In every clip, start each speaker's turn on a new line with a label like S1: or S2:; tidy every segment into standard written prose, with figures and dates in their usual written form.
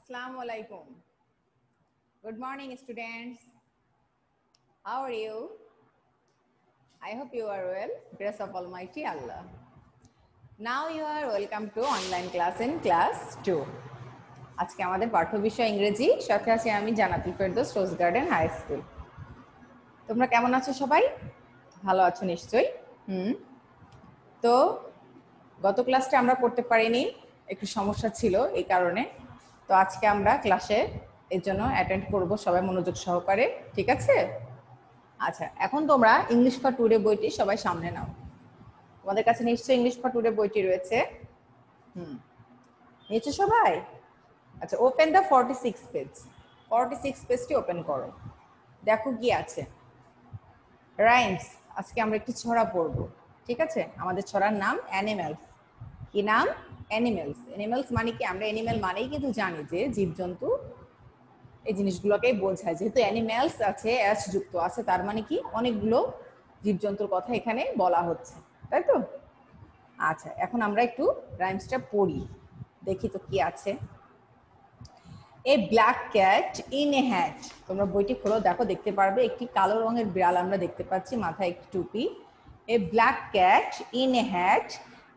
S1: Assalamu alaikum. Good morning, students. How are you? I hope you are well. Grace of Almighty Allah. Now you are welcome to online class in class 2. আজকে আমাদের পাঠ্য বিষয় ইংরেজি, সাথে আছি আমি জান্নাতুল ফেরদৌস রোজ garden high school. তোমরা কেমন আছো সবাই? ভালো আছো নিশ্চয়ই। তো গত ক্লাসটা আমরা করতে পারিনি, একটু সমস্যা ছিল এই কারণে। তো আজকে আমরা ক্লাসে এর জন্য অ্যাটেন্ড করব সবাই মনোযোগ সহকারে, ঠিক আছে? আচ্ছা, এখন তোমরা ইংলিশ ফর টুডে বইটি সবাই সামনে নাও। তোমাদের কাছে নিশ্চয়ই ইংলিশ ফর টুডে বইটি রয়েছে। নিয়েছো সবাই? আচ্ছা, ওপেন দ্য 46 পেজ। 46 পেজটি ওপেন করো, দেখো কি আছে। রাইমস, আজকে আমরা একটি ছড়া পড়ব, ঠিক আছে? আমাদের ছড়ার নাম অ্যানিমেলস। কি নাম? অ্যানিমেলস। অ্যানিমেলস মানে কি? আমরা অ্যানিমেল মানেই কিন্তু জানি যে জীবজন্তু, এই জিনিসগুলোকেই বোঝায়। যেহেতু অ্যানিমেলস আছে, এস যুক্ত আছে, তার মানে কি অনেকগুলো জীবজন্তুর কথা এখানে বলা হচ্ছে, তাই তো? আচ্ছা, এখন আমরা একটু রাইমসটা পড়ি, দেখি তো কি আছে। A black cat in a hat. তোমরা বইটি খোলো, দেখো, দেখতে পারবে একটি কালো রঙের বিড়াল আমরা দেখতে পাচ্ছি, মাথায় একটি টুপি। A black cat in a hat,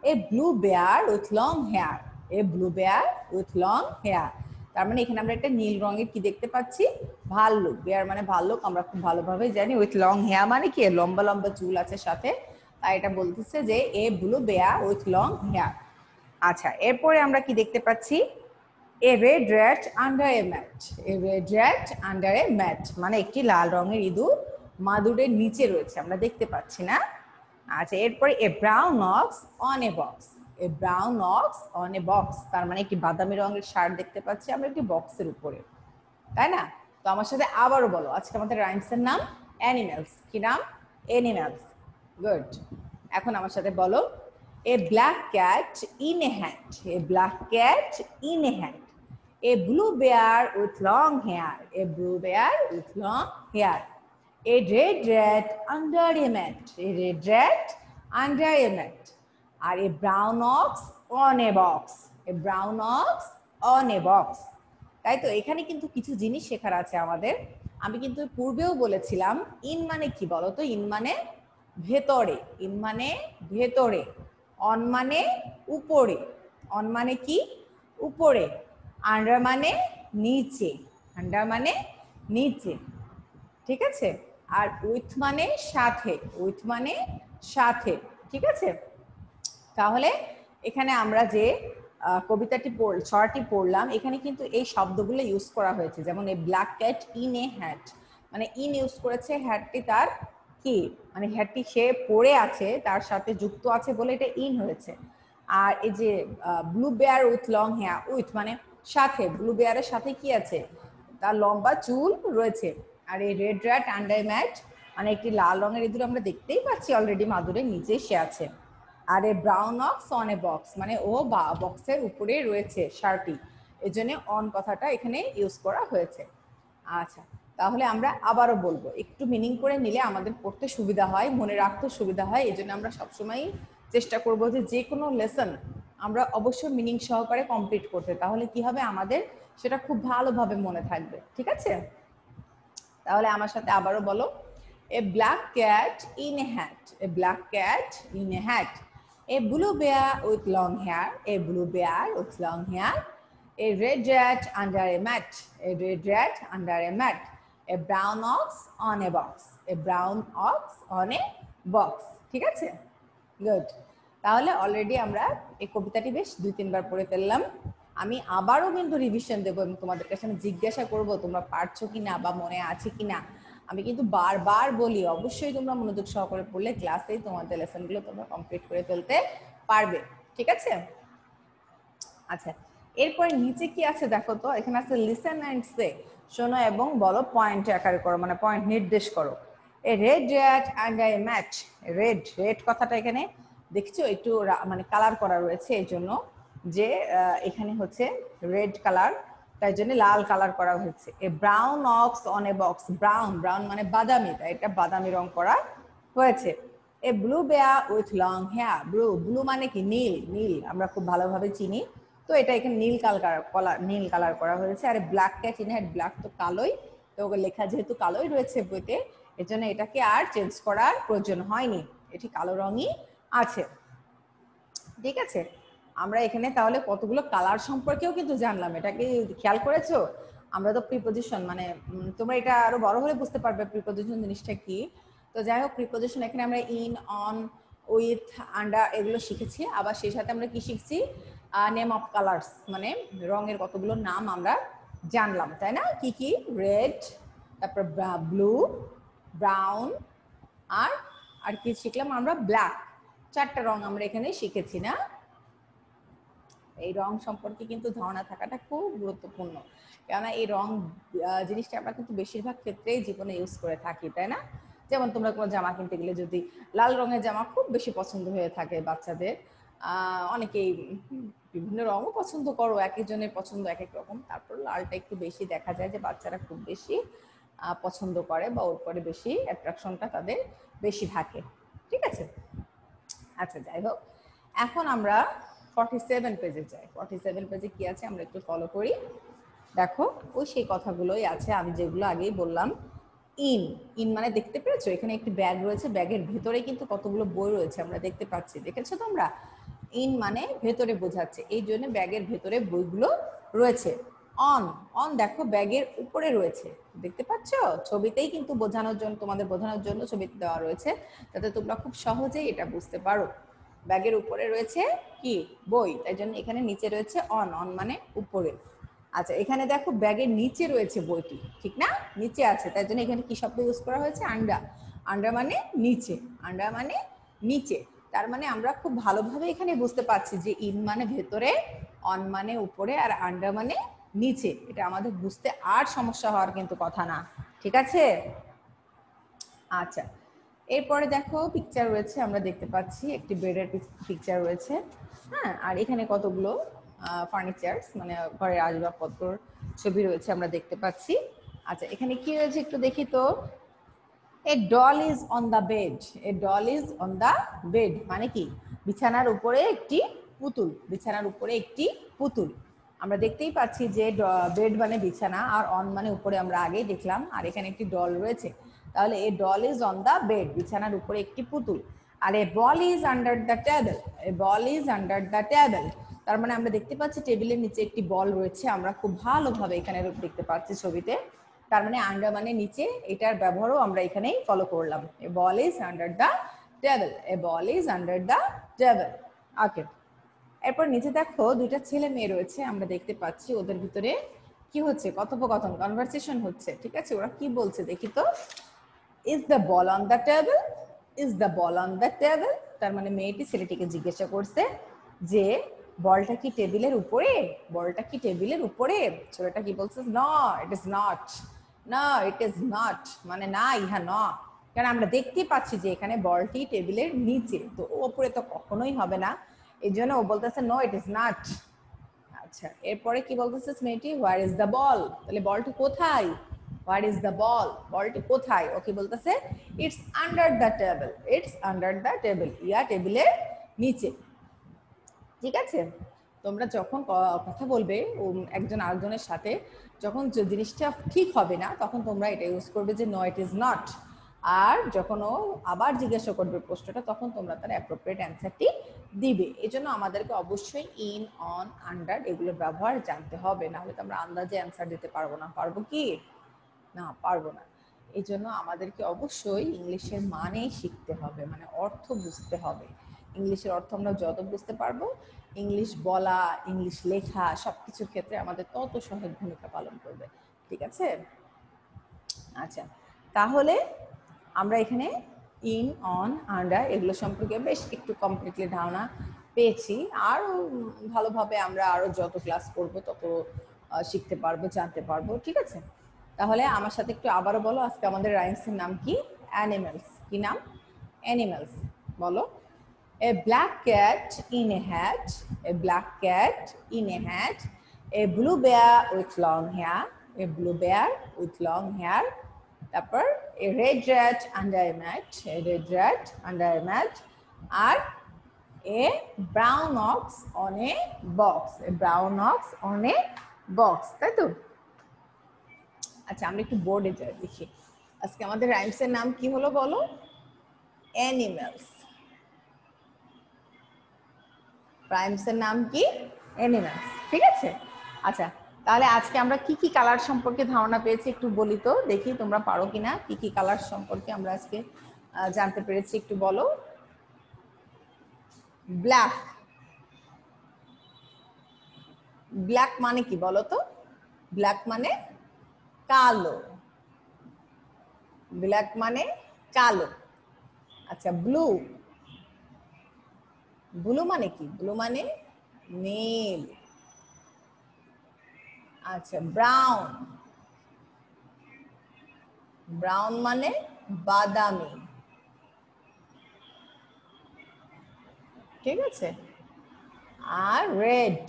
S1: a blue bear with long hair. A blue bear with long hair, তার মানে এখানে আমরা একটা নীল রঙের কি দেখতে পাচ্ছি? ভাল্লুক। বেয়ার মানে ভাল্লুক, আমরা খুব ভালোভাবে জানি। উইথ লং হেয়ার মানে কি? লম্বা লম্বা চুল আছে সাথে, তাই এটা বলতেছে যে a blue bear with long hair. আচ্ছা, এরপরে আমরা কি দেখতে পাচ্ছি? A red rat under a mat. A red rat under a mat মানে একটি লাল রঙের ইঁদুর মাদুরের নিচে রয়েছে, আমরা দেখতে পাচ্ছি না? আচ্ছা, এরপরে a brown ox on a box. A brown ox on a box, তার মানে একটি বাদামি রঙের ষাঁড় দেখতে পাচ্ছি আমরা একটি বক্সের উপরে, তাই না? তো আমার সাথে আবারও বলো, আজকে আমাদের রাইমসের নাম অ্যানিমেলস। কি নাম? অ্যানিমেলস। গুড। এখন আমার সাথে বলো, a black cat in a hat. A black cat in a hat, a blue bear with long hair. A blue bear with long hair, a red rat under a mat. A red rat under a mat, আর a brown ox on a box. A brown ox on a box. তাই তো, এখানে কিন্তু কিছু জিনিস শেখার আছে আমাদের। আমি কিন্তু পূর্বেও বলেছিলাম, ইন মানে কি বলো তো? ইন মানে ভেতরে। ইন মানে ভেতরে। অন মানে উপরে। অন মানে কি? উপরে। আন্ডার মানে নিচে। আন্ডার মানে নিচে, ঠিক আছে? আর উইথ মানে সাথে। উইথ মানে সাথে, ঠিক আছে? তাহলে এখানে আমরা যে কবিতাটি ছড়াটি পড়লাম, এখানে কিন্তু এই শব্দগুলো ইউজ করা হয়েছে। যেমন এই black cat in a hat, মানে ইন ইউজ করেছে, হ্যাটটি তার কি মানে হ্যাটটি সে পরে আছে, তার সাথে যুক্ত আছে বলে এটা ইন হয়েছে। আর এই যে blue bear with long hair, with মানে সাথে, ব্লু বেয়ারের সাথে কি আছে? তার লম্বা চুল রয়েছে। আর এই রেড র্যাট আন্ডার ম্যাট মানে একটি লাল রঙের ইঁদুর আমরা দেখতেই পাচ্ছি অলরেডি মাদুরের নিচে সে আছে। আর a brown ox on a box মানে ও বা বক্সের উপরে রয়েছে ষাঁড়টি, এই জন্য অন কথাটা এখানে ইউজ করা হয়েছে। আচ্ছা, তাহলে আমরা আবারও বলবো, একটু মিনিং করে নিলে আমাদের পড়তে সুবিধা হয়, মনে রাখতে সুবিধা হয়। এই জন্য আমরা সবসময় চেষ্টা করবো যে কোনো লেসন আমরা অবশ্যই মিনিং সহকারে কমপ্লিট করতে, তাহলে কি হবে? আমাদের সেটা খুব ভালোভাবে মনে থাকবে, ঠিক আছে? তাহলে আমার সাথে আবারও বলো, a black cat in a hat. A black cat in a hat, a blue bear with long hair. A blue bear with long hair, a red rat under a mat. A red rat under a mat, a brown ox on a box. A brown ox on a box. ঠিক আছে? Good. তাহলে already আমরা এই কবিতাটি বেশ 2-3 বার পড়ে ফেললাম। আমি আবারও কিন্তু রিভিশন দেবো এবং তোমাদের কাছে আমি জিজ্ঞাসা করবো তোমরা পারছো কিনা বা মনে আছে কিনা। আমি কিন্তু বারবার বলি, অবশ্যই তোমরা মনোযোগ সহকারে পড়লে ক্লাসেই তোমাদের লেসনগুলো তোমরা কমপ্লিট করে ফেলতে পারবে, ঠিক আছে? আচ্ছা, এরপরে নিচে কি আছে দেখো তো। এখানে আছে লিসেন অ্যান্ড সে, শোনো এবং বলো, পয়েন্ট আকারে করো, মানে পয়েন্ট নির্দেশ করো। A red rat and a mat. Red, red কথাটা এখানে দেখছো একটু মানে কালার করা রয়েছে, এই জন্য যে এখানে হচ্ছে রেড কালার, তাই জন্য লাল কালার করা হয়েছে। A brown ox on a box. Brown, brown মানে বাদামি, তাই এটা বাদামি রং করা হয়েছে। A blue bear with long hair. Blue, blue মানে কি? নীল। নীল আমরা খুব ভালোভাবে চিনি, তো এটা এখানে নীল কালার করা হয়েছে। আর black cat in had, black তো কালোই, তো লেখা যেহেতু কালোই রয়েছে বইতে, এর জন্য এটাকে আর চেঞ্জ করার প্রয়োজন হয়নি, এটি কালো রঙই আছে। ঠিক আছে, আমরা এখানে তাহলে কতগুলো কালার সম্পর্কেও কিন্তু জানলাম, এটা কি খেয়াল করেছো? আমরা তো প্রিপজিশন মানে তোমরা এটা আরো বড় হলে বুঝতে পারবে প্রিপজিশন জিনিসটা কি। তো যাই হোক, প্রিপজিশন এখানে আমরা ইন, অন, উইথ, আন্ডার এগুলো শিখেছি। আবার সেই সাথে আমরা কি শিখছি? নেম অফ কালার্স, মানে রঙের কতগুলো নাম আমরা জানলাম, তাই না? কি কি? রেড, তারপর ব্লু, ব্রাউন, আর আর কি শিখলাম আমরা? ব্ল্যাক। 4টা রং আমরা এখানে শিখেছি না? এই রং সম্পর্কে কিন্তু ধারণা থাকাটা খুব গুরুত্বপূর্ণ, কেননা এই রং জিনিসটা আমরা কিন্তু বেশিরভাগ ক্ষেত্রেই জীবনে ইউজ করে থাকি, তাই না? যেমন তোমরা কোনো জামা কিনতে গেলে যদি লাল রঙের জামা খুব বেশি পছন্দ হয়ে থাকে বাচ্চাদের, অনেকেই বিভিন্ন রঙও পছন্দ করো, এক একজনের পছন্দ এক এক রকম, তারপর লালটা একটু বেশি দেখা যায় যে বাচ্চারা খুব বেশি পছন্দ করে, বা ওর পরে বেশি অ্যাট্রাকশনটা তাদের বেশি থাকে। ঠিক আছে, আচ্ছা যাই হোক, এখন আমরা 47 পেজে যাই। 47 পেজে কি আছে আমরা একটু ফলো করি। দেখো, ওই সেই কথাগুলোই আছে আমি যেগুলো আগেই বললাম। ইন, ইন মানে দেখতে পেরেছো এখানে একটি ব্যাগ রয়েছে, ব্যাগের ভেতরে কিন্তু কতগুলো বই রয়েছে আমরা দেখতে পাচ্ছি, দেখেছো তোমরা? ইন মানে ভেতরে বোঝাচ্ছে, এই জন্য ব্যাগের ভেতরে বইগুলো রয়েছে। অন, অন দেখো ব্যাগের উপরে রয়েছে, দেখতে পাচ্ছ? ছবিতেই কিন্তু বোঝানোর জন্য, তোমাদের বোঝানোর জন্য ছবিতে দেওয়া রয়েছে, যাতে তোমরা খুব সহজেই এটা বুঝতে পারো। ব্যাগের উপরে রয়েছে কি? বই, তাই জন্য এখানে নিচে রয়েছে অন, অন মানে উপরে। আচ্ছা, এখানে দেখো ব্যাগের নিচে রয়েছে বইটি, ঠিক না? নিচে আছে, তাই জন্য এখানে কি শব্দ ইউজ করা হয়েছে? আন্ডার। আন্ডার মানে নিচে, আন্ডার মানে নিচে। তার মানে আমরা খুব ভালোভাবে এখানে বুঝতে পারছি যে ইন মানে ভেতরে, অন মানে উপরে, আর আন্ডার মানে নিচে। এটা আমাদের বুঝতে আর সমস্যা হওয়ার কিন্তু কথা না, ঠিক আছে? আচ্ছা, এরপরে দেখো পিকচার রয়েছে, আমরা দেখতে পাচ্ছি একটি বেডের পিকচার রয়েছে, হ্যাঁ, আর এখানে কতগুলো ফার্নিচার্স মানে ঘরের আসবাবপত্র ছবি রয়েছে আমরা দেখতে পাচ্ছি। আচ্ছা, এখানে কি রয়েছে একটু দেখি তো। এ doll is on the bed, A doll is on the bed মানে কি? বিছানার উপরে একটি পুতুল, বিছানার উপরে একটি পুতুল। আমরা দেখতেই পাচ্ছি যে বেড মানে বিছানা, আর অন মানে উপরে, আমরা আগেই দেখলাম, আর এখানে একটি ডল রয়েছে। তাহলে a doll is on the bed, বিছানার উপরে একটি পুতুল। আর a ball is under the table, a ball is under the table, তার মানে আমরা দেখতে পাচ্ছি টেবিলের নিচে একটি বল রয়েছে, আমরা খুব ভালোভাবে এখানে দেখতে পাচ্ছি ছবিতে। তার মানে আন্ডার মানে নিচে, এটার ব্যবহারও আমরা এখানেই ফলো করলাম। A ball is under the table, a ball is under the table. Okay, এরপর নিচে দেখো দুইটা ছেলে মেয়ে রয়েছে, আমরা দেখতে পাচ্ছি ওদের ভিতরে কি হচ্ছে? কথোপকথন, কনভারসেশন হচ্ছে, ঠিক আছে? ওরা কি বলছে দেখি তো। Is the ball on the table, is the ball on the table, তার মানে মেয়েটি ছেলেটিকে জিজ্ঞাসা করছে যে বলটা কি টেবিলের উপরে, বলটা কি টেবিলের উপরে? ছেলেটা কি বলছে? No it is not, no it is not, মানে না, ইহা ন। কারণ আমরা দেখতেই পাচ্ছি যে এখানে বলটি টেবিলের নিচে, তো উপরে তো কখনোই হবে না, এই জন্য ও বলতেছে নো ইট ইজ নট। আচ্ছা, এরপরে কি বলতেছে মেয়েটি? হোয়ার ইজ দ্য বল, তাহলে বলটি কোথায়? হোয়ার ইজ দ্য বল, বলটি কোথায়? ও কি বলতেছে? It's under the table, it's under the table, yeah টেবিলের নিচে। ঠিক আছে, তোমরা যখন কথা বলবে একজন আরেকজনের সাথে, যখন জিনিসটা ঠিক হবে না, তখন তোমরা এটা ইউজ করবে যে নো ইট ইজ নট। আর যখন ও আবার জিজ্ঞাসা করবে প্রশ্নটা, তখন তোমরা তার অ্যাপ্রোপ্রিয়েট অ্যান্সারটি দিবে। এই জন্য আমাদেরকে অবশ্যই ইন, অন, আন্ডার এগুলোর ব্যবহার জানতে হবে, নাহলে তো আমরা আন্দাজে অ্যান্সার দিতে পারবো না। পারবো কি? না, পারবো না। এই জন্য আমাদেরকে অবশ্যই ইংলিশের মানে শিখতে হবে, মানে অর্থ বুঝতে হবে। ইংলিশের অর্থ আমরা যত বুঝতে পারবো, ইংলিশ বলা, ইংলিশ লেখা সবকিছুর ক্ষেত্রে আমাদের তত সহায়ক ভূমিকা পালন করবে। ঠিক আছে? আচ্ছা, তাহলে আমরা এখানে ইন, অন, আন্ডার এগুলো সম্পর্কে বেশ একটু কমপ্লিটলি ধারণা পেয়েছি। আরও ভালোভাবে আমরা আরও যত ক্লাস করব তত শিখতে পারবো, জানতে পারবো। ঠিক আছে, তাহলে আমার সাথে একটু আবারও বলো, আজকে আমাদের রাইমসের নাম কি? অ্যানিমেলস। কি নাম? অ্যানিমেলস। বলো। A black cat in a hat, a black cat in a hat, a blue bear with long hair, a blue bear with long hair, তারপর a red rat under a mat, a red rat under a mat, আর a brown ox on a box, a brown ox on a box, তাই তো? আচ্ছা আমরা একটু বোর্ডে যাই দেখি আজকে আমাদের রাইমস এর নাম কি হলো বলো? অ্যানিমেলস। রাইমস এর নাম কি? অ্যানিমেলস, ঠিক আছে? আচ্ছা তাহলে আজকে আমরা কি কি কালার সম্পর্কে ধারণা পেয়েছি একটু বলি তো, দেখি তোমরা পারো কিনা। কি কি কালার সম্পর্কে আমরা আজকে জানতে পেরেছি একটু বলো। ব্ল্যাক, ব্ল্যাক মানে কি বলো তো? ব্ল্যাক মানে কালো, ব্ল্যাক মানে কালো। আচ্ছা ব্লু, ব্লু মানে কি? ব্লু মানে নীল। আচ্ছা ব্রাউন, ব্রাউন মানে বাদামি, ঠিক আছে? আর রেড,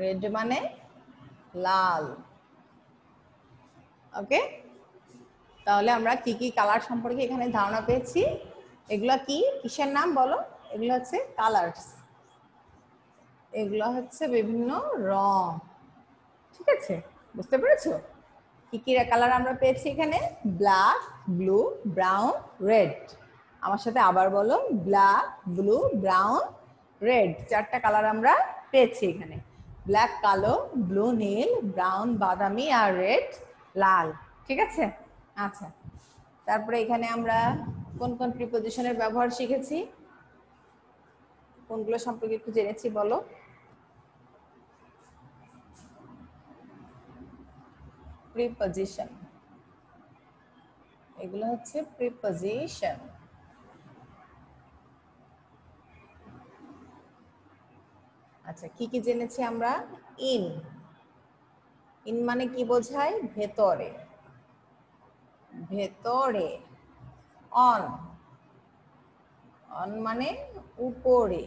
S1: রেড মানে লাল। ওকে, তাহলে আমরা কি কি কালার সম্পর্কে এখানে ধারণা পেয়েছি। এগুলা কি, কিসের নাম বলো? এগুলো হচ্ছে কালার্স, এগুলো হচ্ছে বিভিন্ন রং, ঠিক আছে? বুঝতে পেরেছো কি কি কালার আমরা পেয়েছি এখানে? Black, blue, brown, red. আমার সাথে আবার বলো, ব্ল্যাক, ব্লু, ব্রাউন, রেড, চারটা কালার আমরা পেয়েছি এখানে। ব্ল্যাক কালো, ব্লু নীল, ব্রাউন বাদামি, আর রেড লাল, ঠিক আছে? আচ্ছা তারপরে এখানে আমরা কোন কোন প্রিপজিশনের ব্যবহার শিখেছি, কোনগুলো সম্পর্কে একটু জেনেছি বলো। প্রিপজিশন, এগুলো হচ্ছে প্রিপজিশন। আচ্ছা কি কি জেনেছি আমরা? ইন, ইন মানে কি বোঝায়? ভেতরে, ভেতরে। অন, অন মানে উপরে।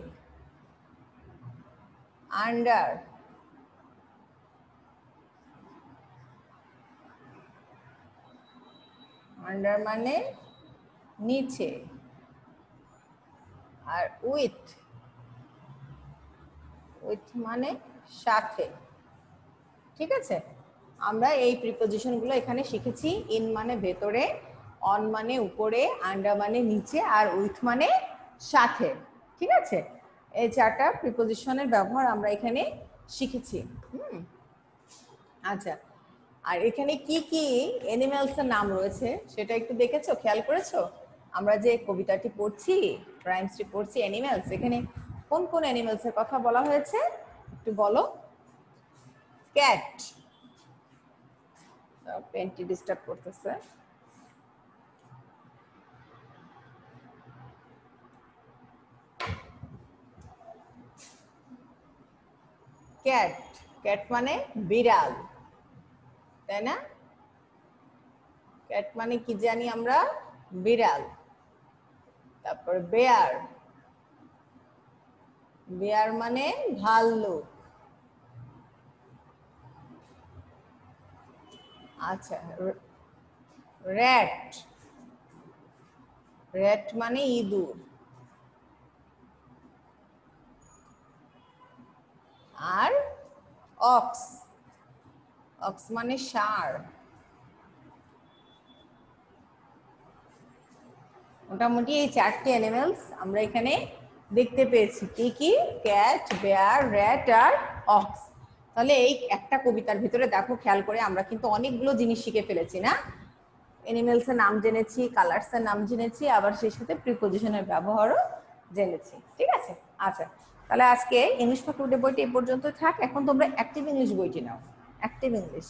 S1: আন্ডার, আন্ডার মানে নিচে। আর উইথ, উইথ মানে সাথে, ঠিক আছে? আমরা এই প্রিপজিশন গুলো এখানে শিখেছি। ইন মানে ভেতরে, অন মানে উপরে, আন্ডার মানে নিচে, আর উইথ মানে সাথে, ঠিক আছে? এই চারটা প্রিপজিশনের ব্যবহার আমরা এখানে শিখেছি। আচ্ছা আর এখানে কি কি অ্যানিমেলস এর নাম রয়েছে সেটা একটু দেখেছো, খেয়াল করেছো? আমরা যে কবিতাটি পড়ছি, রাইমসটি পড়ছি অ্যানিমেলস, এখানে কোন কোন অ্যানিমেলস এর কথা বলা হয়েছে একটু বলো। ক্যাট, পেনটি ডিস্টার্ব করতেছে। ক্যাট, ক্যাট মানে বিড়াল, তাই না? ক্যাট মানে কি জানি আমরা? বিড়াল। তারপর বেয়ার, বেয়ার মানে ভাল্লুক। আচ্ছা র্যাট, র্যাট মানে ইঁদুর। আর অক্স, অক্স মানে ষাঁড়। মোটামুটি এই চারটি অ্যানিমেলস আমরা এখানে দেখতে পেয়েছি। কি কি? ক্যাট, বেয়ার, র্যাট আর অক্স। তাহলে এই একটা কবিতার ভিতরে দেখো খেয়াল করে আমরা কিন্তু অনেকগুলো জিনিস শিখে ফেলেছি না? অ্যানিমেলস এর নাম জেনেছি, কালার্স এর নাম জেনেছি, আবার সেই সাথে প্রিপজিশনের ব্যবহারও জেনেছি, ঠিক আছে? আচ্ছা তাহলে আজকে ইংলিশ ফ্যাক্টরি বইটি এই পর্যন্ত থাক। এখন তোমরা অ্যাক্টিভ ইংলিশ বইটি নাও, অ্যাক্টিভ ইংলিশ।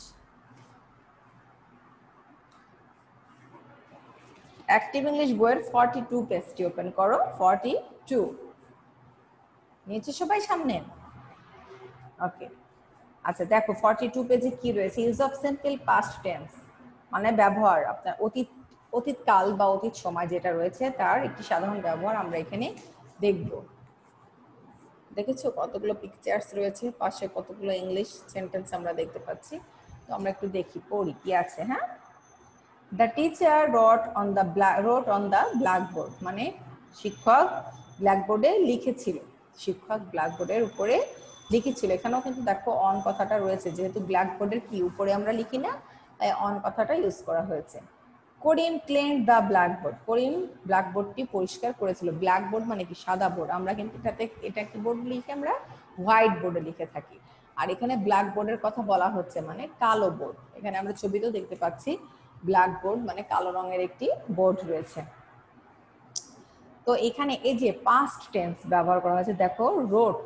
S1: অ্যাক্টিভ ইংলিশ বইয়ের 42 পেজটি ওপেন করো। 42 নিচে সবাই সামনে। ওকে আচ্ছা দেখো 42 পেজে কি রয়েছে? Use of simple past tense মানে ব্যবহার, আপনার অতীত, অতীতকাল বা অতীত সময় যেটা রয়েছে তার একটি সাধারণ ব্যবহার আমরা এখানে দেখব। দেখেছো কতগুলো পিকচার্স রয়েছে, পাশে কতগুলো ইংলিশ সেন্টেন্স আমরা দেখতে পাচ্ছি। তো আমরা একটু দেখি, পড়ি কি আছে। হ্যাঁ, the teacher wrote on the blackboard মানে শিক্ষক ব্ল্যাকবোর্ডে লিখেছিল, শিক্ষক ব্ল্যাকবোর্ডের উপরে লিখেছিল। এখানেও কিন্তু দেখো অন কথাটা রয়েছে, যেহেতু ব্ল্যাকবোর্ডের কি উপরে আমরা লিখি না, তাই অন কথাটা ইউজ করা হয়েছে। করিম ক্লিন দ্য ব্ল্যাকবোর্ড, করিম ব্ল্যাকবোর্ডটি পরিষ্কার করেছিল। ব্ল্যাকবোর্ড মানে কি সাদা বোর্ড, আমরা কিন্তু এটা কি বোর্ড লিখে আমরা হোয়াইট বোর্ডে লিখে থাকি, আর এখানে ব্ল্যাকবোর্ডের কথা বলা হচ্ছে মানে কালো বোর্ড। এখানে আমরা ছবিতেও দেখতে পাচ্ছি ব্ল্যাকবোর্ড মানে কালো রঙের একটি বোর্ড রয়েছে। তো এখানে এই যে পাস্ট টেন্স ব্যবহার করা হয়েছে, দেখো রোট,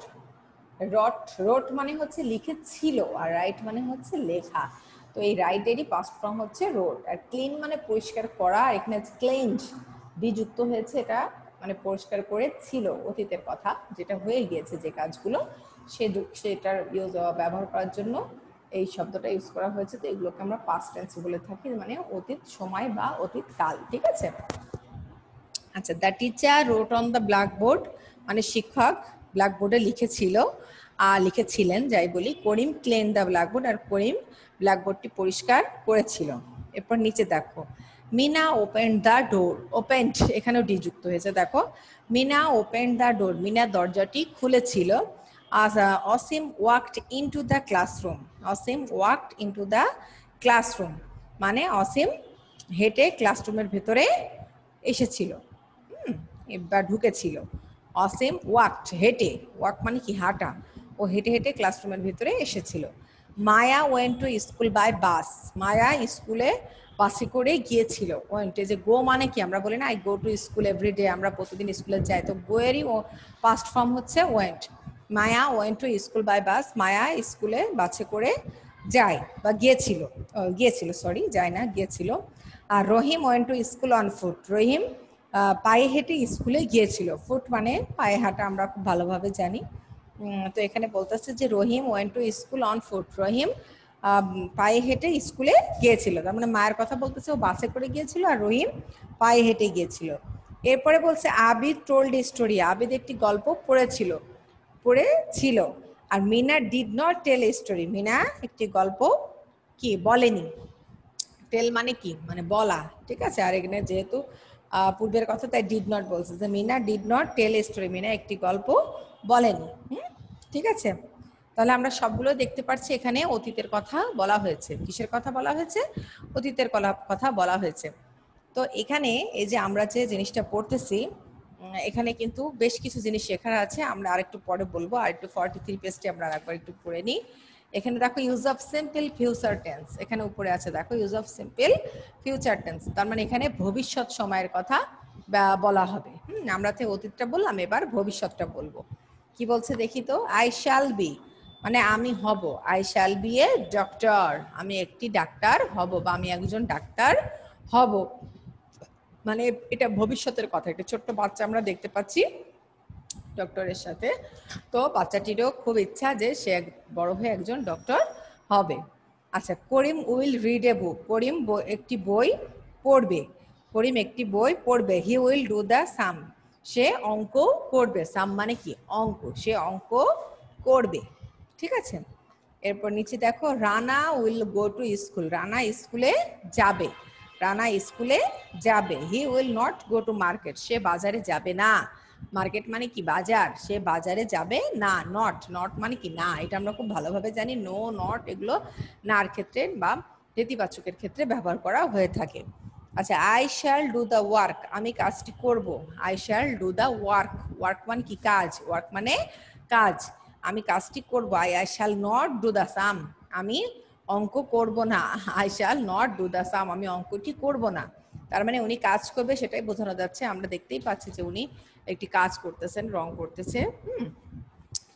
S1: রোট মানে হচ্ছে লিখেছিল, আর রাইট মানে হচ্ছে লেখা। তো এই রাইটেরই পাস্ট ফর্ম হচ্ছে রোট। আর ক্লিন মানে পরিষ্কার করা, আর এখানে ক্লেন্ড ডি যুক্ত হয়েছে, এটা মানে পরিষ্কার করে ছিল, অতীতের কথা যেটা হয়ে গিয়েছে যে কাজগুলো, সেটার ব্যবহার করার জন্য এই শব্দটা ইউজ করা হয়েছে। তো এগুলোকে আমরা পাস্ট টেন্স বলে থাকি, মানে অতীত সময় বা অতীত কাল। ঠিক আছে। আচ্ছা, the teacher wrote on the blackboard মানে শিক্ষক ব্ল্যাকবোর্ডে লিখেছিল, লিখেছিলেন যাই বলি। করিম ক্লিন দ্য ব্ল্যাকবোর্ড, আর করিম ব্ল্যাকবোর্ডটি পরিষ্কার করেছিল। এরপর নিচে দেখো, Meena open the door, opened এখানেও ডি যুক্ত হয়েছে, দেখো Meena open the door, Meena দরজাটি খুলেছিল। Asim walked into the classroom, Asim walked into the classroom মানে অসীম হেঁটে ক্লাসরুমের ভেতরে এসেছিল বা ঢুকেছিল। অসীম ওয়াকড হেঁটে, ওয়াক মানে কি হাঁটা, ও হেঁটে হেঁটে ক্লাসরুমের ভিতরে এসেছিল। Maya went to school by bus, Maya স্কুলে বাসে করে গিয়েছিল। ওয়েন্ট, যে গো মানে কি আমরা বলি না I go to school everyday, আমরা প্রতিদিন স্কুলে যাই, তো গো এরই পাস্ট ফর্ম হচ্ছে went. Maya went to school by bus, Maya স্কুলে বাসে করে যায় বা গিয়েছিল, সরি যায় না, গিয়েছিল। আর Rahim went to school on foot, Rahim পায়ে হেঁটে স্কুলে গিয়েছিল। ফুট মানে পায়ে হাঁটা, আমরা খুব ভালোভাবে জানি। তো এখানে বলতেছে যে Rahim went to school on foot, Rahim পায়ে হেঁটে স্কুলে গিয়েছিল। তার মানে মায়ের কথা বলতেছে, ও বাসে করে গিয়েছিল আর রহিম পায়ে হেঁটে গিয়েছিল। এরপরে বলছে আবিদ টোল্ড স্টোরি, আবিদ একটি গল্প পড়েছিল। আর Meena did not tell story, Meena একটি গল্প কি বলেনি। টেল মানে কি মানে বলা, ঠিক আছে। আর এখানে যেহেতু পূর্বের কথা, তাই ডিড নট বলছে, যে Meena did not tell story, Meena একটি গল্প বলেনি। ঠিক আছে। তাহলে আমরা সবগুলো দেখতে পাচ্ছি এখানে অতীতের কথা বলা হয়েছে। কিসের কথা বলা হয়েছে? অতীতের কথা বলা হয়েছে। তো এখানে এই যে আমরা যে জিনিসটা পড়তেছি, এখানে কিন্তু বেশ কিছু জিনিস শেখার আছে, আমরা আরেকটু পরে বলবো। আর একটু 43 পেজটি আমরা আরেকবার একটু পড়ে নিই। এখানে দেখো use of simple future tense, এখানে উপরে আছে দেখো use of simple future tense, তার মানে এখানে ভবিষ্যৎ সময়ের কথা বলা হবে। আমরা তো অতীতটা বললাম, এবার ভবিষ্যৎটা বলবো। কি বলছে দেখি তো, আই শ্যাল বি মানে আমি হব, I shall be a doctor, আমি একটি ডাক্তার হব বা আমি একজন ডাক্তার হব, মানে এটা ভবিষ্যতের কথা। একটা ছোট্ট বাচ্চা আমরা দেখতে পাচ্ছি ডক্টরের সাথে, তো বাচ্চাটিরও খুব ইচ্ছা যে সে বড় হয়ে একজন ডক্টর হবে। আচ্ছা, করিম উইল রিড এ বুক, করিম একটি বই পড়বে, করিম একটি বই পড়বে। হি উইল ডু দ্য সাম, সে অঙ্ক করবে। সাম মানে কি অঙ্ক, সে অঙ্ক করবে। ঠিক আছে। এরপর নিচে দেখো, Rana will go to school, Rana স্কুলে যাবে, রানা স্কুলে যাবে। He will not go to market, সে বাজারে যাবে না। মার্কেট মানে কি বাজার, সে বাজারে যাবে না। নট, নট মানে কি না, এটা আমরা খুব ভালোভাবে জানি। নো, নট এগুলো নার ক্ষেত্রে বা নেতিবাচকের ক্ষেত্রে ব্যবহার করা হয়ে থাকে। আচ্ছা, I shall do the work, আমি কাজটি করব। I shall do the work, work মানে কি কাজ, ওয়ার্ক মানে কাজ, আমি কাজটি করব। I shall not do the sum, আমি অঙ্ক করব না। I shall not do the sum, আমি অঙ্কটি করব না। তার মানে উনি কাজ করবে সেটাই বোঝানো যাচ্ছে। আমরা দেখতেই পাচ্ছি যে উনি একটি কাজ করতেছেন, রং করতেছে।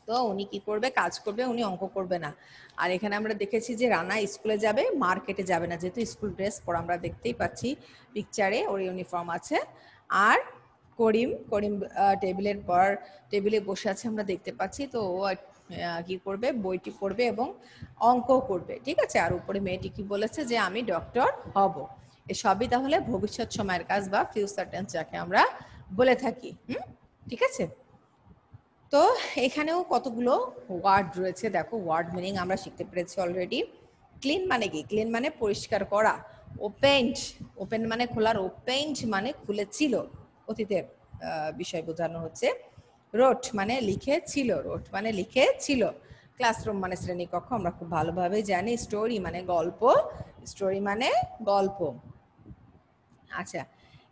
S1: তো উনি কি করবে, কাজ করবে, উনি অঙ্ক করবে না। আর এখানে আমরা দেখেছি যে রানা স্কুলে যাবে, মার্কেটে যাবে না, যেহেতু স্কুল ড্রেস পরা আমরা দেখতেই পাচ্ছি পিকচারে, ওর ইউনিফর্ম আছে। আর করিম টেবিলের পর টেবিলে বসে আছে আমরা দেখতে পাচ্ছি। তো ও কি করবে, বইটি পড়বে এবং অঙ্ক করবে। ঠিক আছে। আর উপরে মেয়েটি কি বলেছে যে আমি ডক্টর হব। এসবই তাহলে ভবিষ্যৎ সময়ের কাজ বা ফিউচার টেন্স যাকে আমরা বলে থাকি। ঠিক আছে। তো এখানেও কতগুলো ওয়ার্ড রয়েছে, দেখো ওয়ার্ড মিনিং আমরা শিখতে পেরেছি অলরেডি। ক্লিন মানে কি, ক্লিন মানে পরিষ্কার করা। ওপেন্ড, ওপেন মানে খোলার, ওপেন্ড মানে খুলেছিল অতীতের। বিষয় বোঝানো হচ্ছে। রোট মানে লিখেছিল, রোট মানে লিখেছিল। ক্লাসরুম মানে শ্রেণীকক্ষ, আমরা খুব ভালোভাবে জানি। স্টোরি মানে গল্প, স্টোরি মানে গল্প। আচ্ছা,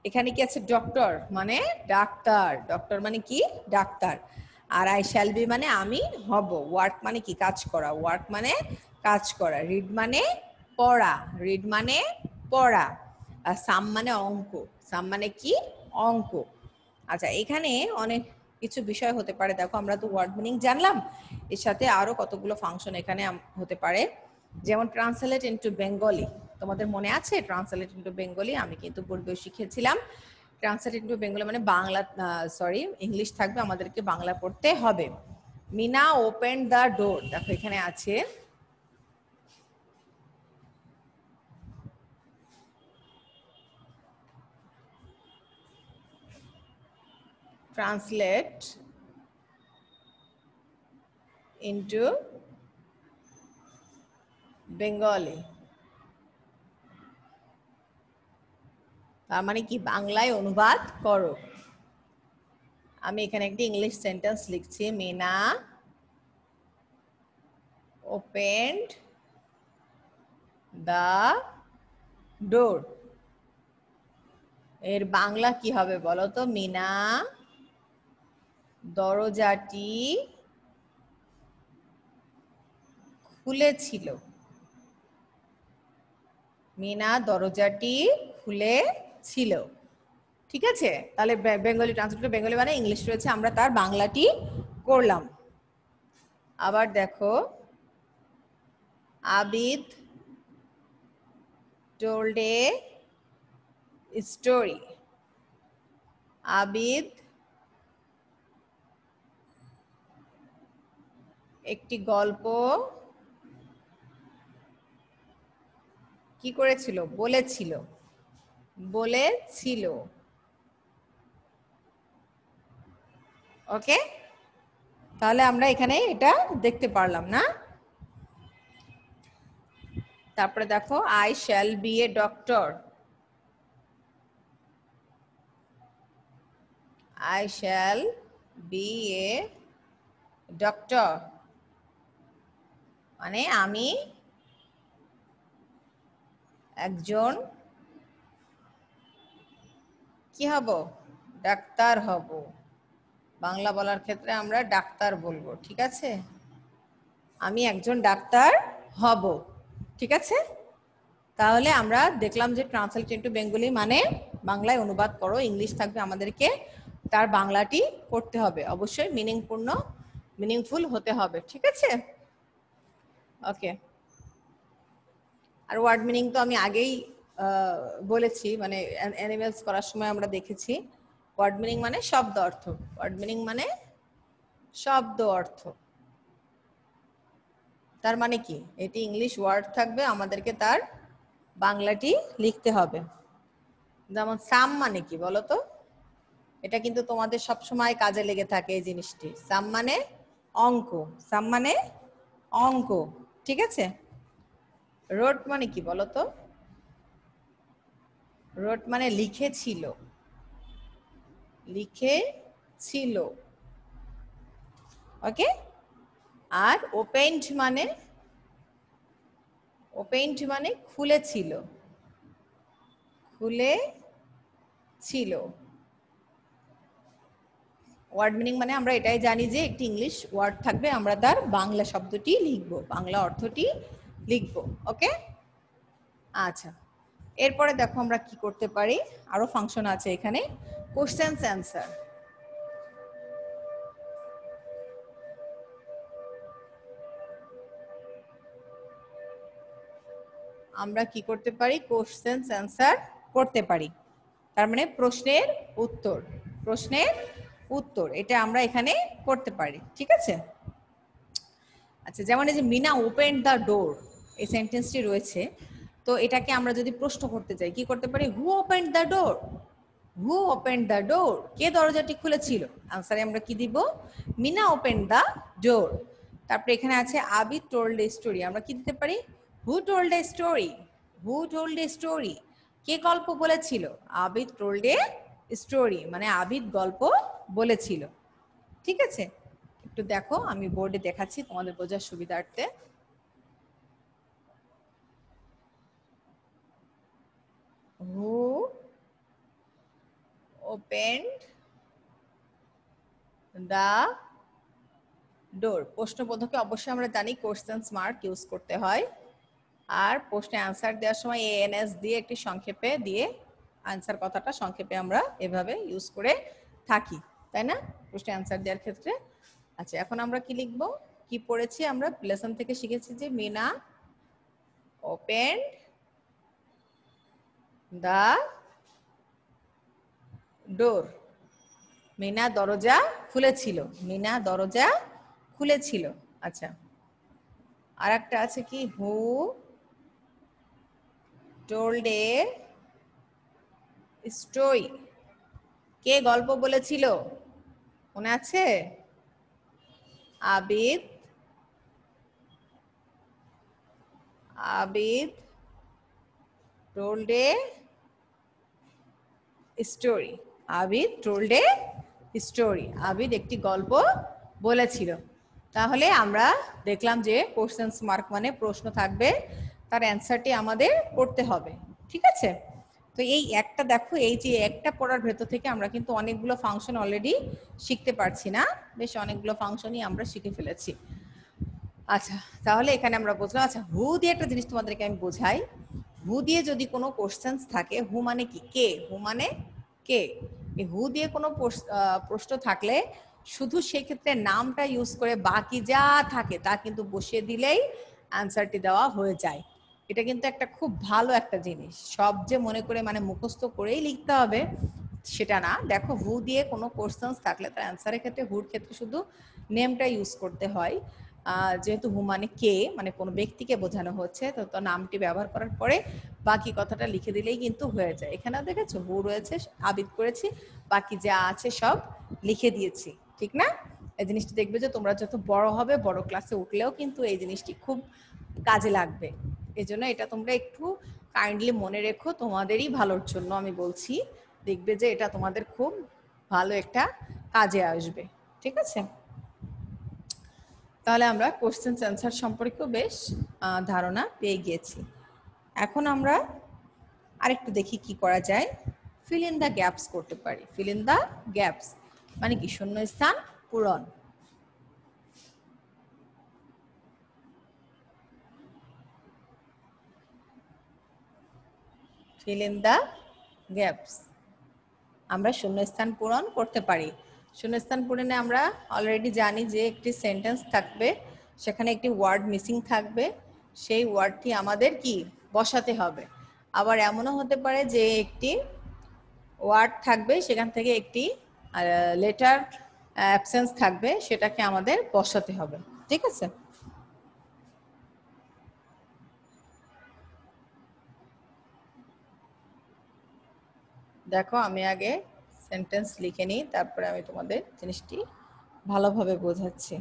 S1: এখানে কি আছে? ডক্টর মানে ডাক্তার, ডক্টর মানে কি? ডাক্তার। আর আই শ্যাল বি মানে আমি হব। ওয়ার্ক মানে কি? কাজ করা, ওয়ার্ক মানে কাজ করা। রিড মানে পড়া, রিড মানে পড়া। আর সাম মানে অঙ্ক, সাম মানে কি? অঙ্ক। আচ্ছা, এখানে অনেক কিছু বিষয় হতে পারে। দেখো, আমরা তো ওয়ার্ড মিনিং জানলাম, এর সাথে আরো কতগুলো ফাংশন এখানে হতে পারে। যেমন ট্রান্সলেট ইনটু বেঙ্গলি, তোমাদের মনে আছে? ট্রান্সলেট ইনটু বেঙ্গলি আমি কিন্তু পূর্বেও শিখেছিলাম। ট্রান্সলেট ইনটু বেঙ্গলি মানে বাংলা, সরি ইংলিশ থাকবে, আমাদেরকে বাংলা পড়তে হবে। মিনা ওপেন দ্য ডোর, দেখো এখানে আছে ট্রান্সলেট ইনটু বেঙ্গলি, তার মানে কি? বাংলায় অনুবাদ করো। আমি এখানে একটি ইংলিশ সেন্টেন্স লিখছি। মিনা ওপেন্ড দ্য ডোর, এর বাংলা কি হবে বলো তো? মিনা দরজাটি খুলেছিল, মিনা দরজাটি খুলেছিল। ঠিক আছে, তাহলে বেঙ্গলি ট্রান্সলেট বেঙ্গলি মানে ইংলিশ রয়েছে, আমরা তার বাংলাটি করলাম। আবার দেখো, Abid told a story, Abid একটি গল্প কি করেছিল? বলেছিল, বলেছিল। ওকে, তাহলে আমরা এখানে এটা দেখতে পারলাম না? তারপরে দেখো, I shall be a doctor, I shall be a doctor মানে আমি একজন কি হব? ডাক্তার হব। বাংলা বলার ক্ষেত্রে আমরা ডাক্তার বলবো, ঠিক আছে? আমি একজন ডাক্তার হব, ঠিক আছে? তাহলে আমরা দেখলাম যে ট্রান্সলেট ইনটু বেঙ্গলি মানে বাংলায় অনুবাদ করো, ইংলিশ থাকবে, আমাদেরকে তার বাংলাটি করতে হবে, অবশ্যই মিনিংফুল হতে হবে, ঠিক আছে? ওকে, আর ওয়ার্ড মিনিং তো আমি আগেই বলেছি, মানে অ্যানিমেলস করার সময় আমরা দেখেছি। ওয়ার্ড মিনিং মানে শব্দ অর্থ, ওয়ার্ড মিনিং মানে শব্দ অর্থ। তার মানে কি? এটি ইংলিশ ওয়ার্ড থাকবে, আমাদেরকে তার বাংলাটি লিখতে হবে। যেমন সাম মানে কি বলো তো? এটা কিন্তু তোমাদের সব সময় কাজে লেগে থাকে এই জিনিসটি। সাম মানে অঙ্ক, সাম মানে অঙ্ক, ঠিক আছে? রোট মানে কি বলো তো? রোট মানে লিখেছিল, লিখেছিল। ওকে, আর ওপেন্ড মানে, ওপেন্ড মানে খুলেছিল, খুলেছিল। ওয়ার্ড মিনিং মানে আমরা এটাই জানি যে একটি ইংলিশ ওয়ার্ড থাকবে, আমরা তার বাংলা শব্দটি লিখবো, বাংলা অর্থটি লিখবো। ওকে, আচ্ছা, এরপরে দেখো আমরা কি করতে পারি, আরো ফাংশন আছে এখানে। কোশ্চেনস অ্যান্সার, আমরা কি করতে পারি? কোশ্চেনস অ্যান্সার করতে পারি। তার মানে প্রশ্নের উত্তর, প্রশ্নের উত্তর, এটা আমরা এখানে করতে পারি, ঠিক আছে? আচ্ছা, যেমন এই যে মিনা ওপেন দ্য ডোর, এই সেন্টেন্সটি রয়েছে, তো এটাকে আমরা যদি প্রশ্ন করতে চাই কি করতে পারি? Who open the door, who open the door, কে দরজাটি খুলেছিল? আনসারে আমরা কি দিব? Meena open the door. তারপরে এখানে আছে আবিদ টোল্ড এ স্টোরি, আমরা কি দিতে পারি? Who told a story, who told a story, কে গল্প বলেছিল? আবিদ টোল্ড এ স্টোরি মানে আবিদ গল্প বলেছিল। ঠিক আছে, একটু দেখো, আমি বোর্ডে দেখাচ্ছি তোমাদের বোঝার সুবিধার্থে। হু ওপেন্ড দ্য ডোর। প্রশ্নবোধকে অবশ্যই আমরা জানি কোশ্চেনস মার্ক ইউজ করতে হয়, আর প্রশ্নে অ্যান্সার দেওয়ার সময় এএনএস দিয়ে একটি সংক্ষেপে দিয়ে আনসার কথাটা সংক্ষেপে আমরা এভাবে ইউজ করে থাকি, তাই না, প্রশ্নে অ্যান্সার দেওয়ার ক্ষেত্রে। আচ্ছা, এখন আমরা কি লিখব, কি পড়েছি আমরা লেসন থেকে শিখেছি যে Meena opened the door. Meena দরজা খুলেছিল, মিনা দরজা খুলেছিল। আচ্ছা, আর একটা আছে কি, হু টোল্ড এ স্টোরি। কে গল্প বলেছিল মনে আছে? Abid. Abid told a story. Abid told a story. Abid একটি গল্প বলেছিল। তাহলে আমরা দেখলাম যে কোশ্চেন্স মার্ক মানে প্রশ্ন থাকবে, তার অ্যান্সারটি আমাদের করতে হবে। ঠিক আছে, তো এই একটা দেখো, এই যে একটা পড়ার ভেতর থেকে আমরা কিন্তু অনেকগুলো ফাংশন অলরেডি শিখতে পারছি না, বেশ অনেকগুলো ফাংশনই আমরা শিখে ফেলেছি। আচ্ছা, তাহলে এখানে আমরা বুঝলাম। আচ্ছা, হু দিয়ে একটা জিনিস তোমাদেরকে আমি বোঝাই। হু দিয়ে যদি কোনো কোশ্চেন্স থাকে, হু মানে কি, কে, হু মানে কে, এই হু দিয়ে কোনো প্রশ্ন থাকলে শুধু সেক্ষেত্রে নামটা ইউজ করে বাকি যা থাকে তা কিন্তু বসিয়ে দিলেই অ্যান্সারটি দেওয়া হয়ে যায়। এটা কিন্তু একটা খুব ভালো একটা জিনিস, সব যে মনে করে মানে মুখস্থ করেই লিখতে হবে সেটা না। দেখো, হু দিয়ে কোনো কোশ্চেন্স থাকলে তার অ্যান্সারের ক্ষেত্রে হুর ক্ষেত্রে শুধু নেমটা ইউজ করতে হয়। যেহেতু হু মানে কে, মানে কোনো ব্যক্তিকে বোঝানো হচ্ছে, তো তো নামটি ব্যবহার করার পরে বাকি কথাটা লিখে দিলেই কিন্তু হয়ে যায়। এখানেও দেখেছো হু রয়েছে, আবিদ করেছি, বাকি যা আছে সব লিখে দিয়েছি, ঠিক না? এই জিনিসটি দেখবে যে তোমরা যত বড় হবে, বড় ক্লাসে উঠলেও কিন্তু এই জিনিসটি খুব কাজে লাগবে। এই জন্য এটা তোমরা একটু কাইন্ডলি মনে রেখো, তোমাদেরই ভালোর জন্য আমি বলছি। দেখবে যে এটা তোমাদের খুব ভালো একটা কাজে আসবে। ঠিক আছে, তাহলে আমরা কোশ্চেন অ্যান্সার সম্পর্কেও বেশ ধারণা পেয়ে গিয়েছি। এখন আমরা আরেকটু দেখি কি করা যায়। ফিল ইন দ্য গ্যাপস করতে পারি। ফিল ইন দ্য গ্যাপস মানে কি, শূন্যস্থান পূরণ। ফিল ইন দ্য গ্যাপস, আমরা শূন্যস্থান পূরণ করতে পারি। শূন্যস্থান পূরণে আমরা অলরেডি জানি যে একটি সেন্টেন্স থাকবে, সেখানে একটি ওয়ার্ড মিসিং থাকবে, সেই ওয়ার্ডটি আমাদের কি বসাতে হবে। আবার এমনও হতে পারে যে একটি ওয়ার্ড থাকবে, সেখান থেকে একটি লেটার অ্যাবসেন্স থাকবে, সেটাকে আমাদের বসাতে হবে। ঠিক আছে, দেখো আমি আগে সেন্টেন্স লিখে নিই, তারপরে আমি তোমাদের জিনিসটি ভালোভাবে বোঝাচ্ছি।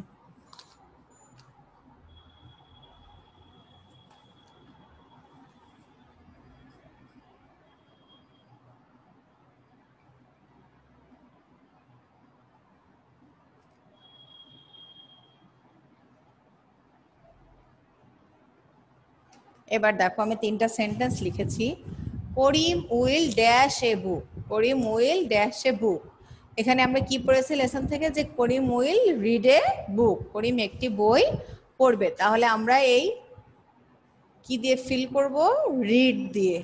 S1: এবার দেখো, আমি 3টা সেন্টেন্স লিখেছি। Karim will dash a book. Karim will dash a book. এখানে আমরা কি পড়েছি লেসন থেকে, যে করিম উইল রিড এ বুক। করিম একটি বই পড়বে। তাহলে আমরা এই কি দিয়ে ফিল করব, রিড দিয়ে।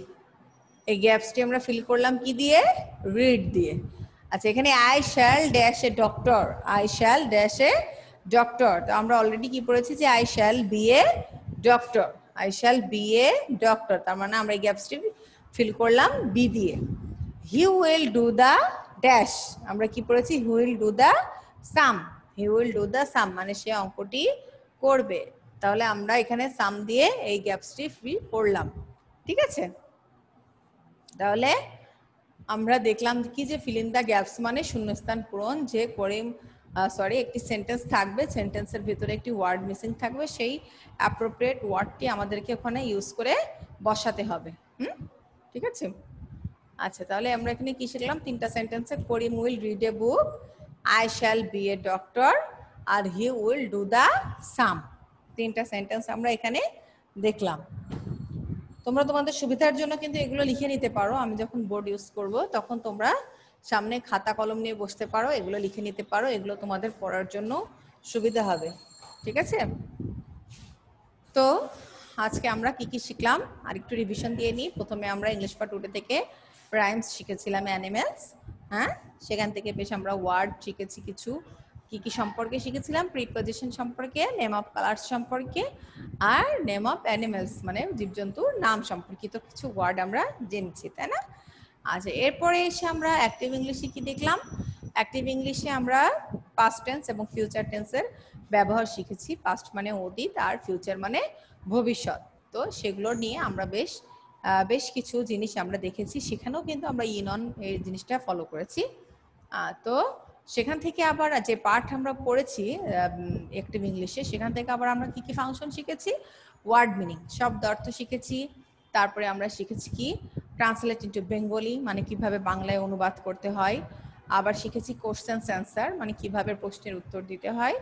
S1: এই গ্যাপসটি আমরা ফিল করলাম কি দিয়ে, রিড দিয়ে। আচ্ছা, এখানে I shall dash a doctor. I shall dash a doctor, তো আমরা অলরেডি কি পড়েছি যে I shall be a doctor. I shall be a doctor, তার মানে আমরা এই গ্যাপসটি ফিল করলাম বি দিয়ে। He will do the dash, আমরা কি পড়েছি, he will do the sum. He will do the sum মানে সে অঙ্কটি করবে। তাহলে আমরা এখানে সাম দিয়ে এই গ্যাপসটি ফিল করলাম। ঠিক আছে, তাহলে আমরা দেখলাম কি, যে ফিল ইন দ্য গ্যাপস মানে শূন্যস্থান পূরণ। যে করিম একটি সেন্টেন্স থাকবে, সেন্টেন্সের ভিতরে একটি ওয়ার্ড মিসিং থাকবে, সেই অ্যাপ্রোপ্রিয়েট ওয়ার্ডটি আমাদেরকে ওখানে ইউজ করে বসাতে হবে। ঠিক আছে, আচ্ছা, তাহলে আমরা এখানে কি শিখলাম? 3টা সেন্টেন্সে Karim will read a book, I shall be a doctor, আর he will do the sum. 3টা সেন্টেন্স আমরা এখানে দেখলাম। তোমরা তোমাদের সুবিধার জন্য কিন্তু এগুলো লিখে নিতে পারো। আমি যখন বোর্ড ইউজ করব তখন তোমরা সামনে খাতা কলম নিয়ে বসতে পারো, এগুলো লিখে নিতে পারো, এগুলো তোমাদের পড়ার জন্য সুবিধা হবে। ঠিক আছে? তো আজকে আমরা কি কি শিখলাম আর একটু রিভিশন দিয়ে নিই। প্রথমে আমরা ইংলিশ পার্ট 2 থেকে রাইমস শিখেছিলাম, অ্যানিমেলস। হ্যাঁ, সেখান থেকে বেশ আমরা ওয়ার্ড শিখেছি কিছু। কি কি সম্পর্কে শিখেছিলাম? প্রিপজিশন সম্পর্কে, নেম অফ কালার্স সম্পর্কে, আর নেম অফ অ্যানিমেলস মানে জীবজন্তুর নাম সম্পর্কিত কিছু ওয়ার্ড আমরা জেনেছি, তাই না? আচ্ছা, এরপরে এসে আমরা অ্যাক্টিভ ইংলিশে কি দেখলাম? অ্যাক্টিভ ইংলিশে আমরা পাস্ট টেন্স এবং ফিউচার টেন্সের ব্যবহার শিখেছি। পাস্ট মানে অতীত আর ফিউচার মানে ভবিষ্যৎ। তো সেগুলো নিয়ে আমরা বেশ কিছু জিনিস আমরা দেখেছি। সেখানেও কিন্তু আমরা ইন অন এই জিনিসটা ফলো করেছি। তো সেখান থেকে আবার যে পার্ট আমরা পড়েছি অ্যাক্টিভ ইংলিশে, সেখান থেকে আবার আমরা কি কি ফাংশন শিখেছি? ওয়ার্ড মিনিং, শব্দ অর্থ শিখেছি। তারপরে আমরা শিখেছি কি ট্রান্সলেট ইনটু বেঙ্গলি মানে কিভাবে বাংলায় অনুবাদ করতে হয়। আবার শিখেছি কোশ্চেনস অ্যান্সার মানে কিভাবে প্রশ্নের উত্তর দিতে হয়।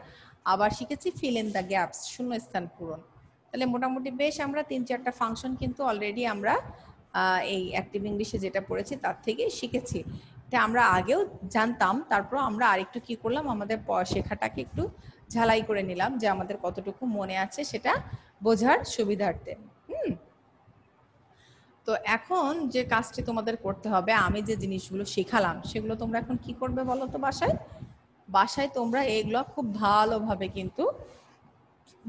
S1: আবার শিখেছি ফিল ইন দ্য গ্যাপস, শূন্যস্থান পূরণ। তাহলে মোটামুটি বেশ আমরা 3-4টা ফাংশন কিন্তু অলরেডি আমরা এই অ্যাক্টিভ ইংলিশে যেটা পড়েছি তার থেকে শিখেছি। এটা আমরা আগেও জানতাম, তারপর আমরা আরেকটু কি করলাম, আমাদের শেখাটাকে একটু ঝালাই করে নিলাম যে আমাদের কতটুকু মনে আছে সেটা বোঝার সুবিধার্থে। তো এখন যে কাজটি তোমাদের করতে হবে, আমি যে জিনিসগুলো শেখালাম সেগুলো তোমরা এখন কি করবে বলো তো? বাসায় তোমরা এগুলো খুব ভালোভাবে কিন্তু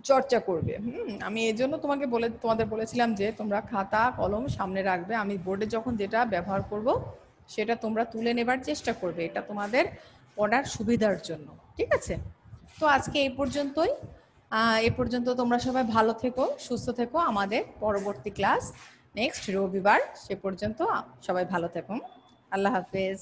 S1: চর্চা করবে। আমি এই জন্য তোমাদের বলেছিলাম যে তোমরা খাতা কলম সামনে রাখবে। আমি বোর্ডে যখন যেটা ব্যবহার করব সেটা তোমরা তুলে নেবার চেষ্টা করবে, এটা তোমাদের পড়ার সুবিধার জন্য। ঠিক আছে? তো আজকে এই পর্যন্ত তোমরা সবাই ভালো থেকো, সুস্থ থেকো। আমাদের পরবর্তী ক্লাস নেক্সট রবিবার, সে পর্যন্ত সবাই ভালো থেকো। আল্লাহ হাফেজ।